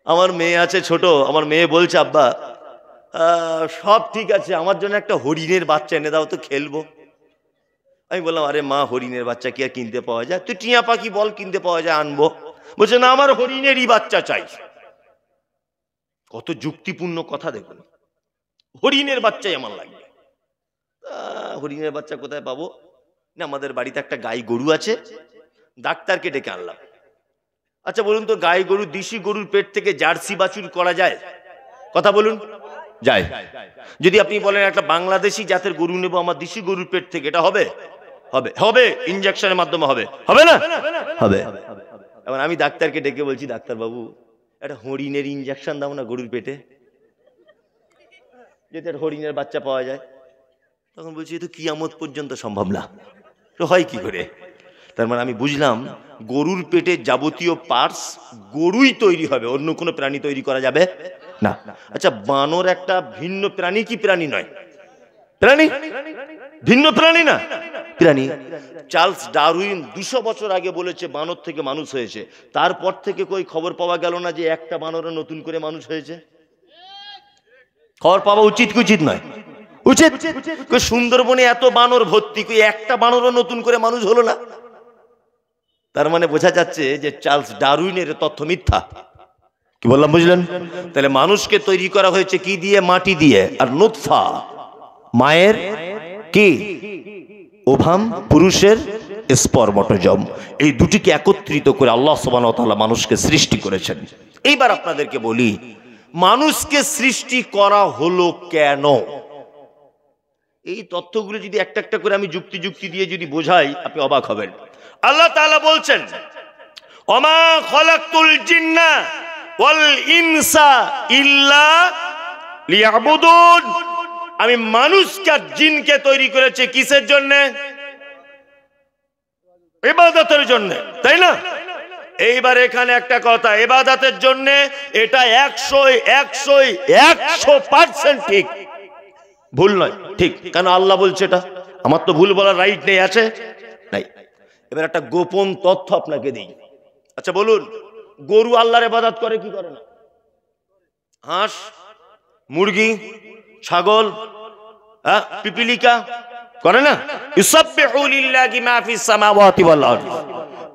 আমার মেয়ে আছে ছোট, আমার মেয়ে বলছে আব্বা সব ঠিক আছে, আমার জন্য একটা হরিণের বাচ্চা এনে দাও তো, খেলবো। আমি বললাম আরে মা, হরিণের বাচ্চা কি আর কিনতে পাওয়া যায়? তুই টিয়া পাখি বল কিনতে পাওয়া যায়, আনবো। বলছে না, আমার হরিণেরই বাচ্চা চাই। কত যুক্তিপূর্ণ কথা দেখুন, হরিণের বাচ্চাই আমার লাগবে। হরিণের বাচ্চা কোথায় পাবো? না, আমাদের বাড়িতে একটা গাই গরু আছে, ডাক্তারকে ডেকে আনলাম। আচ্ছা বলুন তো, গাই গরু, দেশি গরুর পেট থেকে জার্সি বাছুর করা যায়? কথা বলুন, যায়? যদি আপনি বলেন একটা বাংলাদেশি জাতের গরু নেব আমার দেশি গরুর পেট থেকে, এটা হবে? হবে, হবে, ইনজেকশনের মাধ্যমে হবে, হবে না? হবে। এবার আমি ডাক্তারকে ডেকে বলছি, ডাক্তার বাবু একটা হরিণের ইনজেকশন দাও না গরুর পেটে, যদি একটা হরিণের বাচ্চা পাওয়া যায়। তখন বলছি এ তো কিয়ামত পর্যন্ত সম্ভব না, তো হয় কি করে? তার মানে আমি বুঝলাম গরুর পেটে যাবতীয় পার্টস গরুই তৈরি হবে, অন্য কোনো প্রাণী তৈরি করা যাবে না। আচ্ছা, বানর একটা ভিন্ন প্রাণী কি প্রাণী নয়? প্রাণী, ভিন্ন প্রাণী না, প্রাণী। চার্লস ডারউইন 200 বছর আগে বলেছে বানর থেকে মানুষ হয়েছে। তারপর থেকে কই খবর পাওয়া গেল না যে একটা বানরে নতুন করে মানুষ হয়েছে? খবর পাওয়া উচিত কি উচিত নয়? উচিত। সুন্দরবনে এত বানর ভর্তি, কই একটা বানরও নতুন করে মানুষ হলো না? তার মানে বোঝা যাচ্ছে যে চার্লস ডারউইনের তথ্য মিথ্যা। কি বললাম বুঝলেন? তাহলে মানুষকে তৈরি করা হয়েছে কি দিয়ে? মাটি দিয়ে। আর নুতফা মায়ের কি ওভাম, পুরুষের স্পর্মটোজম, এই দুটিকে একত্রিত করে আল্লাহ সুবহানাহু ওয়া তাআলা মানুষকে সৃষ্টি করেছেন। এইবার আপনাদেরকে বলি, মানুষকে সৃষ্টি করা হলো কেন? এই তথ্যগুলো যদি একটা একটা করে আমি যুক্তি দিয়ে যদি বোঝাই, আপনি অবাক হবেন। আল্লাহ তাআলা বলছেন, ওমা খালাকতুল জিন্না ওয়াল ইনসা ইল্লা লিয়াবুদুন। আমি মানুষকে আর জিনকে তৈরি করেছি কিসের জন্য? ইবাদতের জন্য, তাই না? এইবার এখানে একটা কথা, ইবাদতের জন্য, এটা 100% ঠিক, ভুল নয়, ঠিক। কেন আল্লাহ বলছে এটা? আমার তো ভুল বলার রাইট নেই, আছে নাই? এবার একটা গোপন তথ্য আপনাকে দিই। আচ্ছা বলুন, গরু আল্লাহর ইবাদত করে কি করে না? হাঁস, মুরগি, ছাগল, পিপিলিকা করে না? ইউসাব্বিহু লিল্লাহি মা ফিস সামাওয়াতি ওয়াল আরদ।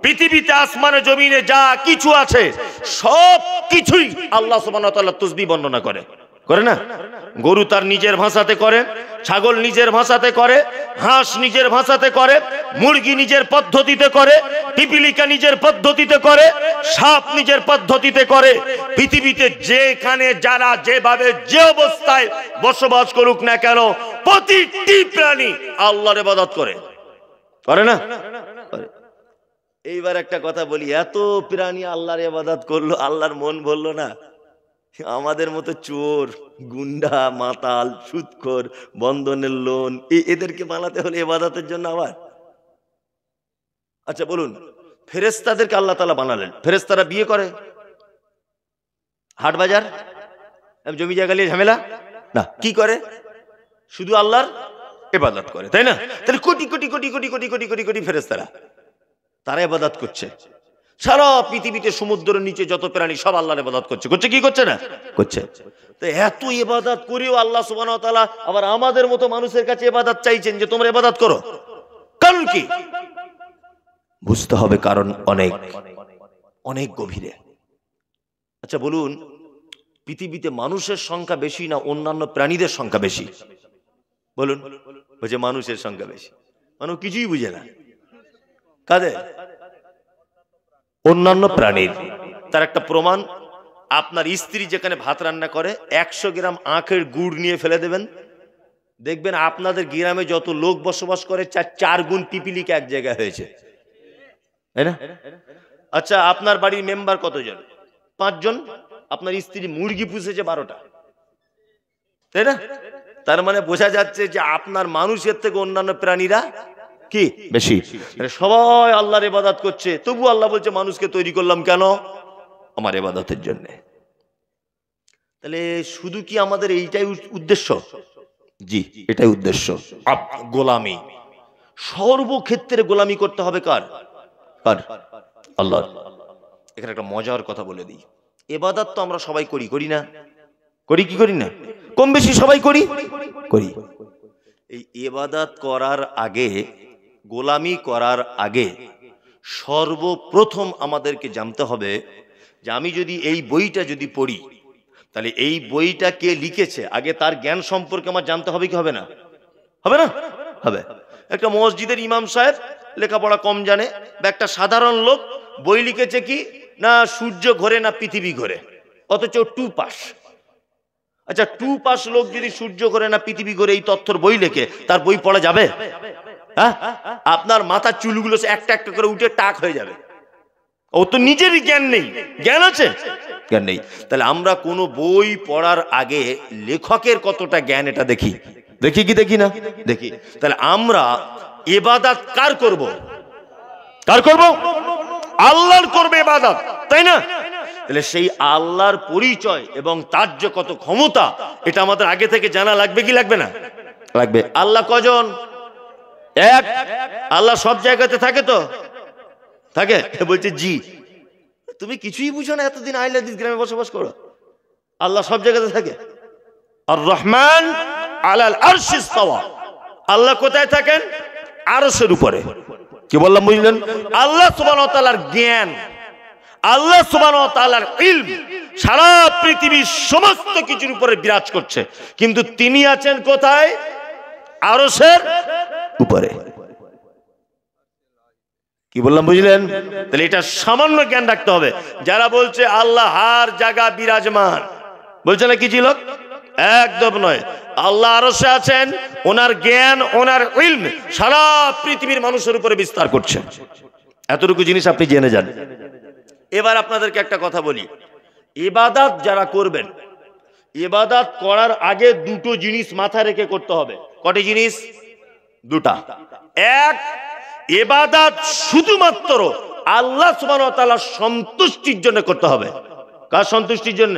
পৃথিবীতে আসমানে জমিনে যা কিছু আছে সব কিছুই আল্লাহ সুবহানাহু ওয়া তাআলা তাসবিহ বর্ণনা করে, করে না? গরু তার নিজের ভাষাতে করে, ছাগল নিজের ভাষাতে করে, হাঁস নিজের ভাষাতে করে, মুরগি নিজের পদ্ধতিতে করে, পিপিলিকা নিজের পদ্ধতিতে করে, সাপ নিজের পদ্ধতিতে করে। পৃথিবীতে যেখানে যারা যেভাবে যে অবস্থায় বসবাস করুক না কেন, প্রতিটি প্রাণী আল্লাহর ইবাদত করে, করে না? এইবার একটা কথা বলি, এত প্রাণী আল্লাহর ইবাদত করলো, আল্লাহর মন ভরলো না? আমাদের মতো চোর, গুন্ডা, মাতাল, সুদখোর, বন্ধনের লোন, এদেরকে বানাতে হলে ইবাদতের জন্য আবার। আচ্ছা বলুন, ফেরেশতাদেরকে আল্লাহ তাআলা বানালেন, ফেরেশতারা বিয়ে করে? হাট বাজার, জমি জায়গা নিয়ে ঝামেলা না, কি করে? শুধু আল্লাহর ইবাদত করে, তাই না? তাহলে কোটি কোটি কোটি কোটি কোটি কোটি কোটি কোটি ফেরেশতারা, তারা ইবাদত করছে। সারা পৃথিবীতে সমুদ্রের নিচে যত প্রাণী সব আল্লাহর ইবাদত করছে, করছে কি করছে না? করছে। তো এত ইবাদত করেও আল্লাহ সুবহানাহু ওয়া তাআলা আবার আমাদের মতো মানুষের কাছে ইবাদত চাইছেন যে তোমরা ইবাদত করো। কারণ কি? বুঝতে হবে কারণ অনেক অনেক গভীরে। আচ্ছা বলুন, পৃথিবীতে মানুষের সংখ্যা বেশি না অন্যান্য প্রাণীদের সংখ্যা বেশি? বলুন। বলছে মানুষের সংখ্যা বেশি। মানুষ কিছুই বুঝে না। কাদের? অন্যান্য প্রাণীর। তার একটা প্রমাণ, আপনার স্ত্রী যেখানে ভাত রান্না করে 100 গ্রাম আখের গুড় নিয়ে ফেলে দেবেন, দেখবেন আপনাদের গ্রামে যত লোক বসবাস করে 4 গুণ পিপিলিকা এক জায়গায় হয়েছে, তাই না? আচ্ছা, আপনার বাড়ির মেম্বার কতজন? 5 জন। আপনার স্ত্রী মুরগি পুষেছে 12টা, তাই না? তার মানে বোঝা যাচ্ছে যে আপনার মানুষের থেকে অন্যান্য প্রাণীরা কি বেশি। সবাই আল্লাহর ইবাদত করছে, তবু আল্লাহ বলছে মানুষকে তৈরি করলাম কেন? আমার ইবাদতের জন্য। তাহলে শুধু কি আমাদের এইটাই উদ্দেশ্য? জি, এটাই উদ্দেশ্য। গোলামি, সর্বক্ষেত্রে গোলামি করতে হবে কার? কার? আল্লাহ। এখানে একটা মজার কথা বলে দিই। ইবাদত তো আমরা সবাই করি, করি না? করি কি করি না? কম বেশি সবাই করি, করি। এই ইবাদত করার আগে, গোলামি করার আগে সর্বপ্রথম আমাদেরকে জানতে হবে যে আমি যদি এই বইটা যদি পড়ি, তাহলে এই বইটা কে লিখেছে আগে তার জ্ঞান সম্পর্কে আমার জানতে হবে কি হবে না? হবে না? হবে। একটা মসজিদের ইমাম সাহেব লেখাপড়া কম জানে, বা একটা সাধারণ লোক বই লিখেছে কি না সূর্য ঘোরে না পৃথিবী ঘোরে, অথচ 2 পাস। আচ্ছা 2 পাস লোক যদি সূর্য ঘোরে না পৃথিবী ঘোরে এই তথ্যর বই লেখে, তার বই পড়া যাবে? হ্যাঁ, আপনার মাথার চুলগুলো একটা একটা করে উঠে টাক হয়ে যাবে। ও তো নিজেরই জ্ঞান নেই, জ্ঞান আছে? জ্ঞান নেই। তাহলে আমরা কোনো বই পড়ার আগে লেখকের কতটা জ্ঞান এটা দেখি, দেখি কি দেখি না? দেখি। তাহলে আমরা ইবাদত কার করব? কার করব? আল্লাহর করবে ইবাদত, তাই না? তাহলে সেই আল্লাহর পরিচয় এবং তার যে কত ক্ষমতা, এটা আমাদের আগে থেকে জানা লাগবে কি লাগবে না? লাগবে। আল্লাহ কজন? এক। আল্লাহ সব জায়গাতে থাকে তো? থাকে? বলছে জি। তুমি কিছুই বুঝো না, এতদিন আইলাদিস গ্রামে বসবাস করো। আল্লাহ সব জায়গাতে থাকে। আর রহমান আলাল আরশি ইস্তাওয়া। আল্লাহ কোথায় থাকেন? আরশের উপরে। কি বললাম বুঝলেন? আল্লাহ সুবহানাহু ওয়া তাআলার জ্ঞান, আল্লাহ সুবহানাহু ওয়া তাআলার ইলম সারা পৃথিবীর সমস্ত কিছুর উপরে বিরাজ করছে, কিন্তু তিনি আছেন কোথায়? আরশের উপরে। কি বললাম বুঝলেন? তাহলে এটা সামান্য জ্ঞান রাখতে হবে। যারা বলছে আল্লাহ হার জায়গা বিরাজমান, বলছে না কিছু লোক, একদম নয়। আল্লাহ আরশে আছেন, ওনার জ্ঞান, ওনার ইলম সারা পৃথিবীর মানুষের উপরে বিস্তার করছে। এতটুকু জিনিস আপনি জেনে যান। এবার আপনাদেরকে একটা কথা বলি, ইবাদত যারা করবেন, ইবাদত করার আগে দুটো জিনিস মাথায় রেখে করতে হবে। কটি জিনিস? দুটা। এক, ইবাদত শুধুমাত্র আল্লাহ সুবহানাহু ওয়া তাআলার সন্তুষ্টির জন্য করতে হবে। কার সন্তুষ্টির জন্য?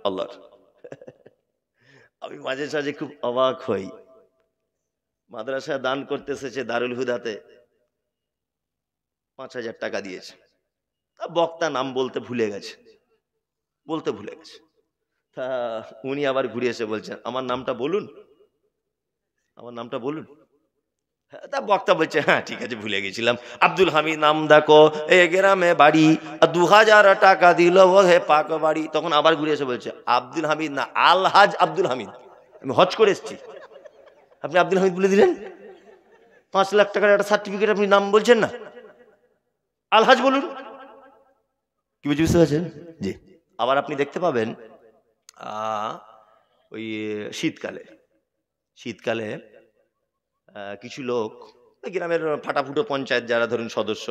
আল্লাহর। আমি মাঝে সাঝে খুব অবাক হই, মাদ্রাসায় দান করতে এসেছে দারুল হুদাতে, 5,000 টাকা দিয়েছে। বক্তা নাম বলতে ভুলে গেছে, তা উনি আবার ঘুরে এসে বলছেন আমার নামটা বলুন, আমার নামটা বলুন। তা বক্তা বলছে হ্যাঁ ঠিক আছে ভুলে গেছিলাম, আব্দুল হামিদ নাম দেখো, এ গ্রামে বাড়ি, 2,000 টাকা দিল ও হে পাক বাড়ি। তখন আবার ঘুরে এসে বলছে আব্দুল হামিদ না, আলহাজ আব্দুল হামিদ, আমি হজ করে এসেছি, আপনি আব্দুল হামিদ বলে দিলেন। 5 লাখ টাকার একটা সার্টিফিকেট, আপনি নাম বলছেন না, আলহাজ বলুন। কি বুঝতে পারছেন? জি। আবার আপনি দেখতে পাবেন ওই শীতকালে কিছু লোক গ্রামের ফাটাফুটো পঞ্চায়েত যারা ধরুন সদস্য,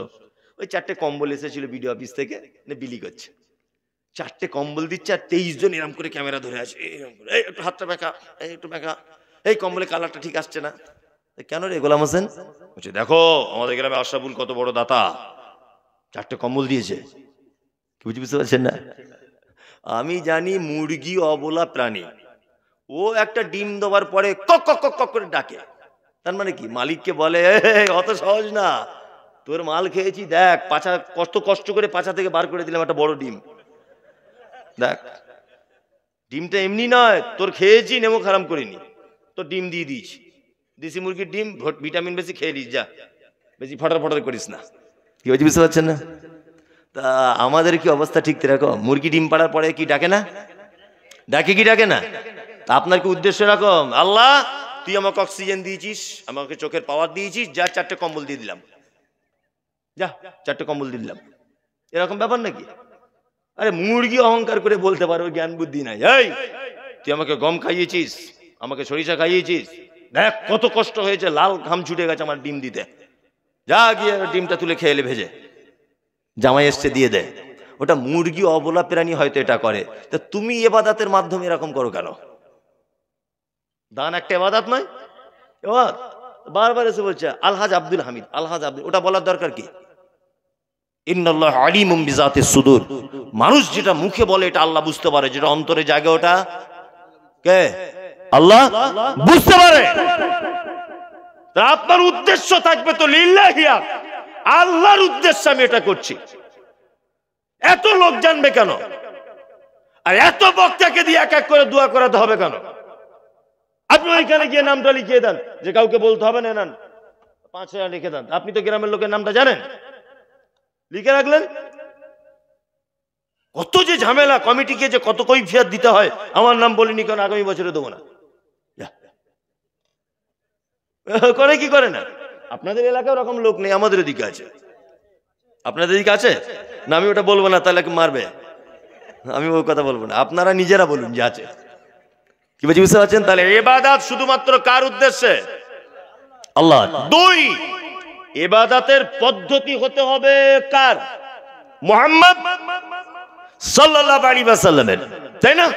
ওই 4টে কম্বল এসেছিল বিডিও অফিস থেকে, বিলি করছে। 4টে কম্বল দিচ্ছে আর 23 জন এরম করে ক্যামেরা ধরে আছে, এই একটু হাতটা বেঁকা, এই একটু বেঁকা, এই কম্বলের কালারটা ঠিক আসছে না। কেন রে গোলাম হোসেন? বলছে দেখো আমাদের গ্রামে আশরাফুল কত বড় দাতা, 4টে কম্বল দিয়েছে। কি বুঝতে পারছেন না? আমি জানি মুরগি অবলা প্রাণী, ও একটা ডিম দেওয়ার পরে কক কক কক কক করে ডাকে, তার মানে কি মালিককে বলে অত সহজ না, তোর মাল খেয়েছি দেখ, পাছা কষ্ট করে পাছা থেকে বার করে দিলাম একটা বড় ডিম, দেখ ডিমটা এমনি নয়, তোর খেয়েছি নেমো খারাপ করিনি, তোর ডিম দিয়ে দিয়েছি, দেশি মুরগির ডিম, ভিটামিন বেশি খেয়ে নিস, যা বেশি ফটার ফটার করিস না। কি হয়েছে বুঝতে পারছেন না? তা আমাদের কি অবস্থা ঠিক এরকম? মুরগি ডিম পাড়ার পরে কি ডাকে না? ডাকে কি ডাকে না? তা আপনার কি উদ্দেশ্য এরকম, আল্লাহ তুই আমাকে অক্সিজেন দিয়েছিস, আমাকে চোখের পাওয়ার দিয়েছিস, যা 4টে কম্বল দিয়ে দিলাম, যা 4টে কম্বল দিয়ে দিলাম, এরকম ব্যাপার নাকি? আরে মুরগি অহংকার করে বলতে পারো জ্ঞান বুদ্ধি নাই, এই তুই আমাকে গম খাইয়েছিস, আমাকে সরিষা খাইয়েছিস, দেখ কত কষ্ট হয়েছে, লাল ঘাম ছুটে গেছে আমার ডিম দিতে, যা গিয়ে ডিমটা তুলে খেয়ে এলে ভেজে, জামাই এসছে দিয়ে দে। ওটা মুরগি অবলা প্রাণী হয়তো এটা করে, তা তুমি ইবাদতের মাধ্যমে এরকম করো কেন? দান একটা ইবাদত নয়? এবার বারবার এসে বলছে আলহাজ আব্দুল হামিদ, আলহাজ আব্দুল, ওটা বলার দরকার কি? ইন্নাল্লাহু আলিমুম বিজাতিস সুদূর, মানুষ যেটা মুখে বলে এটা আল্লাহ বুঝতে পারে, যেটা অন্তরে জাগে ওটা কে? আল্লাহ বুঝতে পারে। আপনার উদ্দেশ্য থাকবে তো লিল্লাহিয়া, আল্লাহর উদ্দেশ্যে আমি এটা করছি। এত লোক জানবে কেন? আর এত বক্তাকে দিয়ে এক এক করে দোয়া করাতে হবে কেন? আপনি ওইখানে গিয়ে নামটা লিখিয়ে দেন, যে কাউকে বলতে হবে না, নেন 5,000 লিখে দেন। আপনি তো গ্রামের লোকের নামটা জানেন, লিখে রাখলেন। কত যে ঝামেলা, কমিটিকে যে কত কৈফিয়ত দিতে হয়। আমার নাম বলিনি কারণ আগামী বছরে দেবো না, করে কি করে না? আপনাদের এলাকায় ওরকম লোক নেই, আমাদের এদিকে আছে। আপনাদের এদিকে আছে না? আমি ওটা বলবো না, তাহলে মারবে। আমি ওই কথা বলবো না, আপনারা নিজেরা বলুন যে আছে। কি বলছি বুঝতে পারছেন? তাহলে ইবাদত শুধুমাত্র কার উদ্দেশ্যে? আল্লাহ। 2, ইবাদতের পদ্ধতি হতে হবে কার? মুহাম্মদ সাল্লাল্লাহু আলাইহি ওয়াসাল্লামের, তাই না?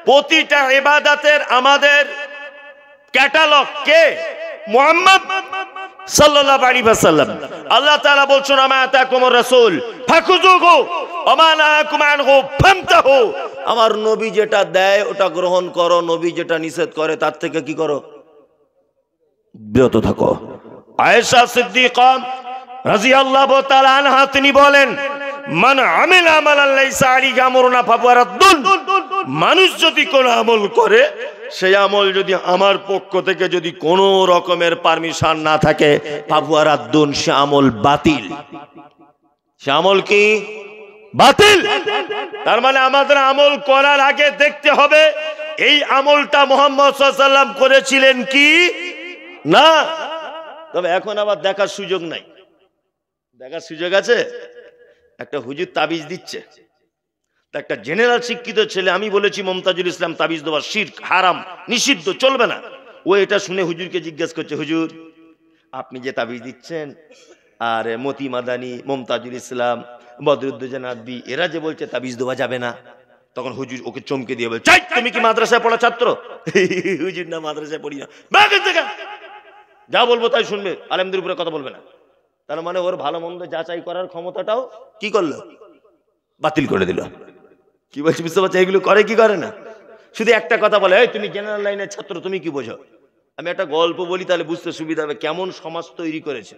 প্রতিটা ইবাদতের আমাদের ক্যাটালগ কে? মুহাম্মদ সাল্লাল্লাহু আলাইহি ওয়াসাল্লাম। আল্লাহ তাআলা বলছেন, আমা আতাকুমুর রাসূল ফাখুযুহু ওয়া মা নাহাকুম আনহু ফান্তাহু। আমার নবী যেটা দেয় ওটা গ্রহণ করো, নবী যেটা নিষেধ করে তার থেকে কি করো? বিরত থাকো। আয়েশা সিদ্দিকা রাদিয়াল্লাহু তাআলা আনহা তিনি বলেন, মান আমিলা আমালান লাইসা আলাইহি আমরুনা ফাহুয়া রাদ্দুন। মানুষ যদি কোন আমল করে, সেই আমল যদি আমার পক্ষ থেকে যদি কোনো রকমের পারমিশন না থাকে, ফাহুয়া রাদ্দুন, সে আমল বাতিল। সে আমল কি? বাতিল। তার মানে আমাদের আমল করার আগে দেখতে হবে এই আমলটা মুহাম্মদ সাল্লাল্লাহু আলাইহি ওয়াসাল্লাম করেছিলেন কি না। তবে এখন আবার দেখার সুযোগ নাই। দেখার সুযোগ আছে? একটা হুজুর তাবিজ দিচ্ছে, একটা জেনারেল শিক্ষিত ছেলে, আমি বলেছি মমতাজুল ইসলাম তাবিজ দেওয়া শিরক, হারাম, নিষিদ্ধ, চলবে না। ও এটা শুনে হুজুরকে জিজ্ঞেস করছে, হুজুর আপনি যে তাবিজ দিচ্ছেন, আর মতি মাদানি, মমতাজুল ইসলাম, বদরুদ্দোজা নাদবি, এরা যে বলছে তাবিজ দেওয়া যাবে না। তখন হুজুর ওকে চমকে দিয়ে বলছে, তুমি কি মাদ্রাসায় পড়া ছাত্র? হুজুর না, মাদ্রাসায় পড়ি না। যা বলবো তাই শুনবে, আলেমদের উপরে কথা বলবে না। তার মানে ওর ভালো মন্দ যাচাই করার ক্ষমতাটাও কি করলো? বাতিল করে দিল। কি বলছি বুঝতে পারছো? এগুলো করে কি করে না? শুধু একটা কথা বলে, এই তুমি জেনারেল লাইনের ছাত্র, তুমি কি বোঝো? আমি একটা গল্প বলি, তাহলে বুঝতে সুবিধা হবে কেমন সমাজ তৈরি করেছে।